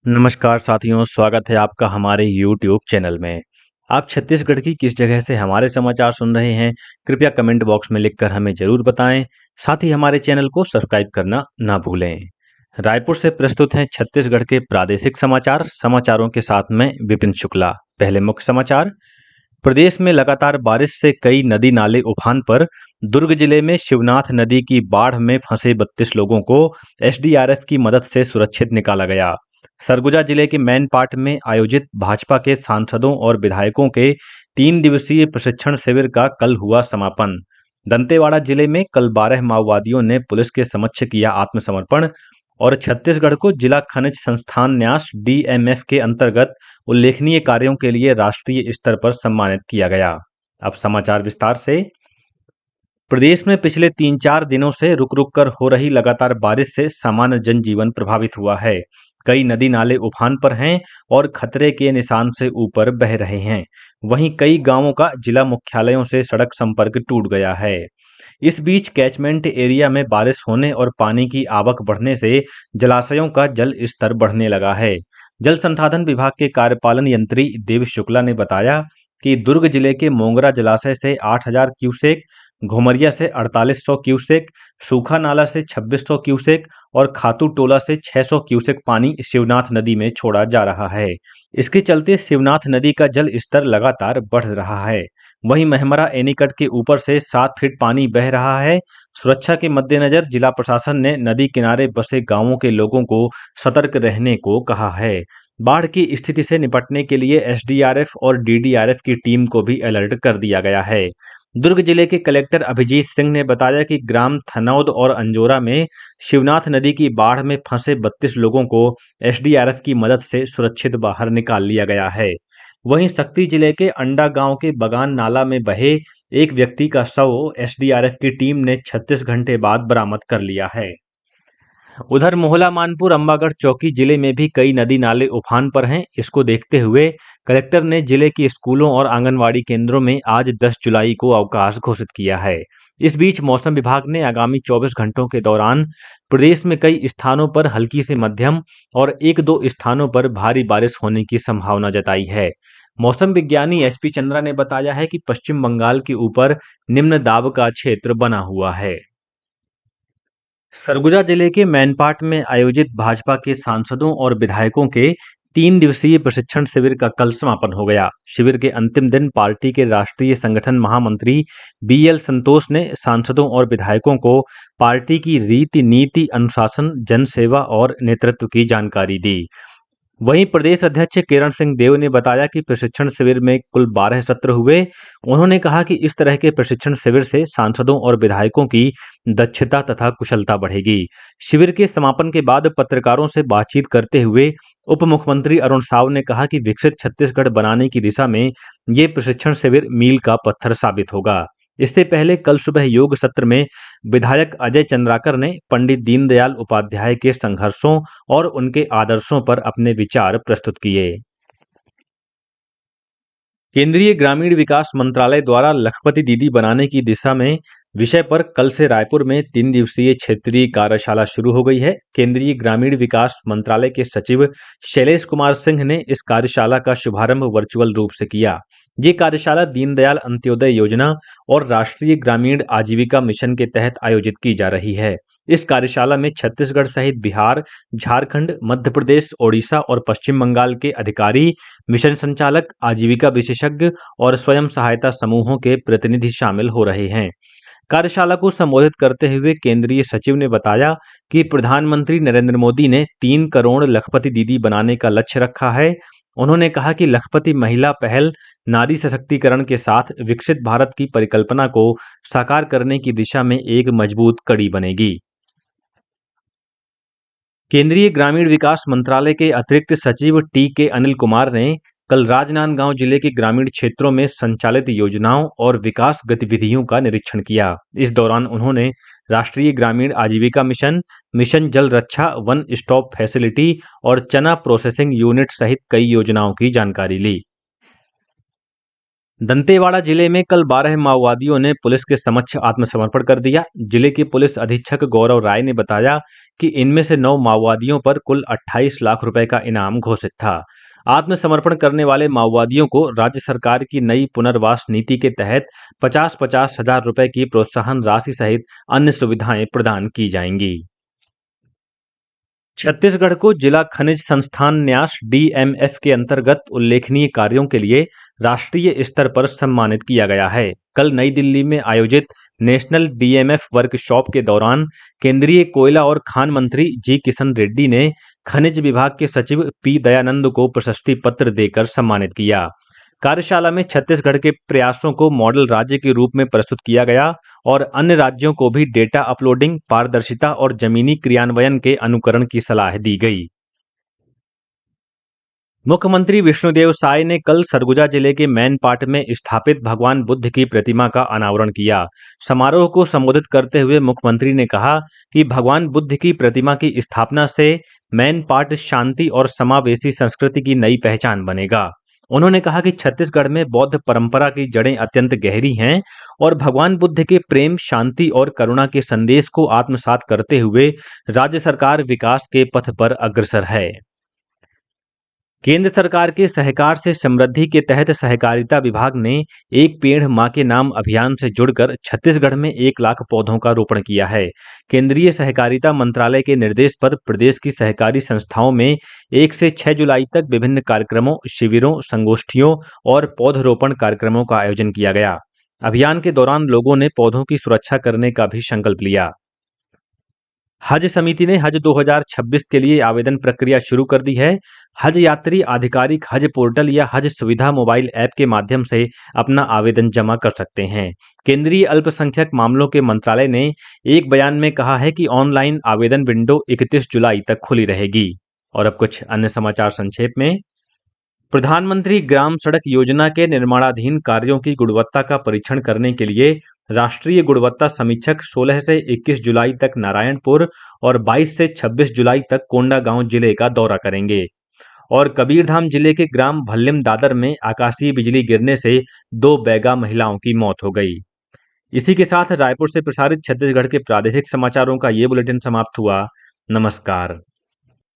नमस्कार साथियों, स्वागत है आपका हमारे YouTube चैनल में। आप छत्तीसगढ़ की किस जगह से हमारे समाचार सुन रहे हैं, कृपया कमेंट बॉक्स में लिखकर हमें ज़रूर बताएं। साथ ही हमारे चैनल को सब्सक्राइब करना ना भूलें। रायपुर से प्रस्तुत हैं छत्तीसगढ़ के प्रादेशिक समाचार। समाचारों के साथ में विपिन शुक्ला। पहले मुख्य समाचार। प्रदेश में लगातार बारिश से कई नदी नाले उफान पर। दुर्ग जिले में शिवनाथ नदी की बाढ़ में फंसे 32 लोगों को एसडीआरएफ की मदद से सुरक्षित निकाला गया। सरगुजा जिले के मैनपाट में आयोजित भाजपा के सांसदों और विधायकों के 3 दिवसीय प्रशिक्षण शिविर का कल हुआ समापन। दंतेवाड़ा जिले में कल 12 माओवादियों ने पुलिस के समक्ष किया आत्मसमर्पण। और छत्तीसगढ़ को जिला खनिज संस्थान न्यास डीएमएफ के अंतर्गत उल्लेखनीय कार्यों के लिए राष्ट्रीय स्तर पर सम्मानित किया गया। अब समाचार विस्तार से। प्रदेश में पिछले 3-4 दिनों से रुक रुक कर हो रही लगातार बारिश से सामान्य जनजीवन प्रभावित हुआ है। कई नदी नाले उफान पर हैं और खतरे के निशान से ऊपर बह रहे हैं। वहीं कई गांवों का जिला मुख्यालयों से सड़क संपर्क टूट गया है। इस बीच कैचमेंट एरिया में बारिश होने और पानी की आवक बढ़ने से जलाशयों का जल स्तर बढ़ने लगा है। जल संसाधन विभाग के कार्यपालन यंत्री देव शुक्ला ने बताया कि दुर्ग जिले के मोंगरा जलाशय से 8,000 क्यूसेक, घुमरिया से 4,800 क्यूसेक, सूखा नाला से 2,600 क्यूसेक और खातू टोला से 600 क्यूसेक पानी शिवनाथ नदी में छोड़ा जा रहा है। इसके चलते शिवनाथ नदी का जल स्तर लगातार बढ़ रहा है। वहीं महमरा एनीकट के ऊपर से 7 फीट पानी बह रहा है। सुरक्षा के मद्देनजर जिला प्रशासन ने नदी किनारे बसे गांवों के लोगों को सतर्क रहने को कहा है। बाढ़ की स्थिति से निपटने के लिए एसडीआरएफ और डीडीआरएफ की टीम को भी अलर्ट कर दिया गया है। दुर्ग जिले के कलेक्टर अभिजीत सिंह ने बताया कि ग्राम थनौद और अंजोरा में शिवनाथ नदी की बाढ़ में फंसे 32 लोगों को एसडीआरएफ की मदद से सुरक्षित बाहर निकाल लिया गया है। वहीं शक्ति जिले के अंडा गांव के बगान नाला में बहे एक व्यक्ति का शव एसडीआरएफ की टीम ने 36 घंटे बाद बरामद कर लिया है। उधर मोहला मानपुर अंबागढ़ चौकी जिले में भी कई नदी नाले उफान पर हैं। इसको देखते हुए कलेक्टर ने जिले के स्कूलों और आंगनवाड़ी केंद्रों में आज 10 जुलाई को अवकाश घोषित किया है। इस बीच मौसम विभाग ने आगामी 24 घंटों के दौरान प्रदेश में कई स्थानों पर हल्की से मध्यम और 1-2 स्थानों पर भारी बारिश होने की संभावना जताई है। मौसम विज्ञानी एसपी चंद्रा ने बताया है कि पश्चिम बंगाल के ऊपर निम्न दाब का क्षेत्र बना हुआ है। सरगुजा जिले के मैनपाट में आयोजित भाजपा के सांसदों और विधायकों के 3 दिवसीय प्रशिक्षण शिविर का कल समापन हो गया। शिविर के अंतिम दिन पार्टी के राष्ट्रीय संगठन महामंत्री बीएल संतोष ने सांसदों और विधायकों को पार्टी की रीति नीति, अनुशासन, जनसेवा और नेतृत्व की जानकारी दी। वहीं प्रदेश अध्यक्ष किरण सिंह देव ने बताया कि प्रशिक्षण शिविर में कुल 12 सत्र हुए। उन्होंने कहा कि इस तरह के प्रशिक्षण शिविर से सांसदों और विधायकों की दक्षता तथा कुशलता बढ़ेगी। शिविर के समापन के बाद पत्रकारों से बातचीत करते हुए उप मुख्यमंत्री अरुण साव ने कहा कि विकसित छत्तीसगढ़ बनाने की दिशा में ये प्रशिक्षण शिविर मील का पत्थर साबित होगा। इससे पहले कल सुबह योग सत्र में विधायक अजय चंद्राकर ने पंडित दीनदयाल उपाध्याय के संघर्षों और उनके आदर्शों पर अपने विचार प्रस्तुत किए। केंद्रीय ग्रामीण विकास मंत्रालय द्वारा लखपति दीदी बनाने की दिशा में विषय पर कल से रायपुर में 3 दिवसीय क्षेत्रीय कार्यशाला शुरू हो गई है। केंद्रीय ग्रामीण विकास मंत्रालय के सचिव शैलेश कुमार सिंह ने इस कार्यशाला का शुभारंभ वर्चुअल रूप से किया। ये कार्यशाला दीनदयाल अंत्योदय योजना और राष्ट्रीय ग्रामीण आजीविका मिशन के तहत आयोजित की जा रही है। इस कार्यशाला में छत्तीसगढ़ सहित बिहार, झारखंड, मध्य प्रदेश, ओडिशा और पश्चिम बंगाल के अधिकारी, मिशन संचालक, आजीविका विशेषज्ञ और स्वयं सहायता समूहों के प्रतिनिधि शामिल हो रहे हैं। कार्यशाला को संबोधित करते हुए केंद्रीय सचिव ने बताया कि प्रधानमंत्री नरेंद्र मोदी ने 3 करोड़ लखपति दीदी बनाने का लक्ष्य रखा है। उन्होंने कहा कि लखपति महिला पहल नारी सशक्तिकरण के साथ विकसित भारत की परिकल्पना को साकार करने की दिशा में एक मजबूत कड़ी बनेगी। केंद्रीय ग्रामीण विकास मंत्रालय के अतिरिक्त सचिव टी के अनिल कुमार ने कल राजनांदगांव जिले के ग्रामीण क्षेत्रों में संचालित योजनाओं और विकास गतिविधियों का निरीक्षण किया। इस दौरान उन्होंने राष्ट्रीय ग्रामीण आजीविका मिशन, मिशन जल रक्षा, वन स्टॉप फैसिलिटी और चना प्रोसेसिंग यूनिट सहित कई योजनाओं की जानकारी ली। दंतेवाड़ा जिले में कल 12 माओवादियों ने पुलिस के समक्ष आत्मसमर्पण कर दिया। जिले के पुलिस अधीक्षक गौरव राय ने बताया कि इनमें से 9 माओवादियों पर कुल 28 लाख रुपए का इनाम घोषित था। आत्मसमर्पण करने वाले माओवादियों को राज्य सरकार की नई पुनर्वास नीति के तहत 50-50 हजार रुपए की प्रोत्साहन राशि सहित अन्य सुविधाएं प्रदान की जाएंगी। छत्तीसगढ़ को जिला खनिज संस्थान न्यास डीएमएफ के अंतर्गत उल्लेखनीय कार्यों के लिए राष्ट्रीय स्तर पर सम्मानित किया गया है। कल नई दिल्ली में आयोजित नेशनल डीएमएफ वर्कशॉप के दौरान केंद्रीय कोयला और खान मंत्री जी किशन रेड्डी ने खनिज विभाग के सचिव पी दयानंद को प्रशस्ति पत्र देकर सम्मानित किया। कार्यशाला में छत्तीसगढ़ के प्रयासों को मॉडल राज्य के रूप में प्रस्तुत किया गया और अन्य राज्यों को भी डेटा अपलोडिंग, पारदर्शिता और जमीनी क्रियान्वयन के अनुकरण की सलाह दी गई। मुख्यमंत्री विष्णुदेव साय ने कल सरगुजा जिले के मैनपाट में स्थापित भगवान बुद्ध की प्रतिमा का अनावरण किया। समारोह को संबोधित करते हुए मुख्यमंत्री ने कहा कि भगवान बुद्ध की प्रतिमा की स्थापना से मैनपाट शांति और समावेशी संस्कृति की नई पहचान बनेगा। उन्होंने कहा कि छत्तीसगढ़ में बौद्ध परंपरा की जड़ें अत्यंत गहरी हैं और भगवान बुद्ध के प्रेम, शांति और करुणा के संदेश को आत्मसात करते हुए राज्य सरकार विकास के पथ पर अग्रसर है। केंद्र सरकार के सहकार से समृद्धि के तहत सहकारिता विभाग ने एक पेड़ मां के नाम अभियान से जुड़कर छत्तीसगढ़ में 1 लाख पौधों का रोपण किया है। केंद्रीय सहकारिता मंत्रालय के निर्देश पर प्रदेश की सहकारी संस्थाओं में 1 से 6 जुलाई तक विभिन्न कार्यक्रमों, शिविरों, संगोष्ठियों और पौधरोपण कार्यक्रमों का आयोजन किया गया। अभियान के दौरान लोगों ने पौधों की सुरक्षा करने का भी संकल्प लिया। हज समिति ने हज 2026 के लिए आवेदन प्रक्रिया शुरू कर दी है। हज यात्री आधिकारिक हज पोर्टल या हज सुविधा मोबाइल ऐप के माध्यम से अपना आवेदन जमा कर सकते हैं। केंद्रीय अल्पसंख्यक मामलों के मंत्रालय ने एक बयान में कहा है कि ऑनलाइन आवेदन विंडो 31 जुलाई तक खुली रहेगी। और अब कुछ अन्य समाचार संक्षेप में। प्रधानमंत्री ग्राम सड़क योजना के निर्माणाधीन कार्यों की गुणवत्ता का परीक्षण करने के लिए राष्ट्रीय गुणवत्ता समीक्षक 16 से 21 जुलाई तक नारायणपुर और 22 से 26 जुलाई तक कोंडागांव जिले का दौरा करेंगे। और कबीरधाम जिले के ग्राम भल्लिम दादर में आकाशीय बिजली गिरने से 2 बैगा महिलाओं की मौत हो गई। इसी के साथ रायपुर से प्रसारित छत्तीसगढ़ के प्रादेशिक समाचारों का ये बुलेटिन समाप्त हुआ। नमस्कार।